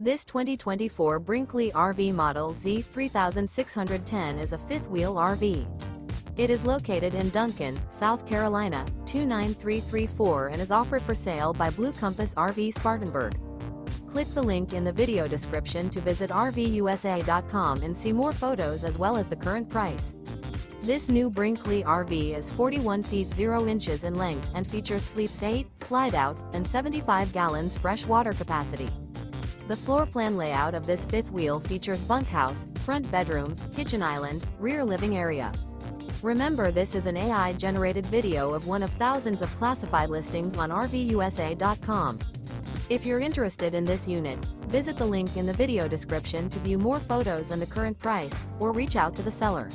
This 2024 Brinkley RV Model Z 3610 is a fifth-wheel RV. It is located in Duncan, South Carolina, 29334 and is offered for sale by Blue Compass RV Spartanburg. Click the link in the video description to visit RVUSA.com and see more photos as well as the current price. This new Brinkley RV is 41 feet 0 inches in length and features sleeps 8, slide-out, and 75 gallons fresh water capacity. The floor plan layout of this fifth wheel features bunkhouse, front bedroom, kitchen island, rear living area. Remember, this is an AI-generated video of one of thousands of classified listings on RVUSA.com. If you're interested in this unit, visit the link in the video description to view more photos and the current price, or reach out to the seller.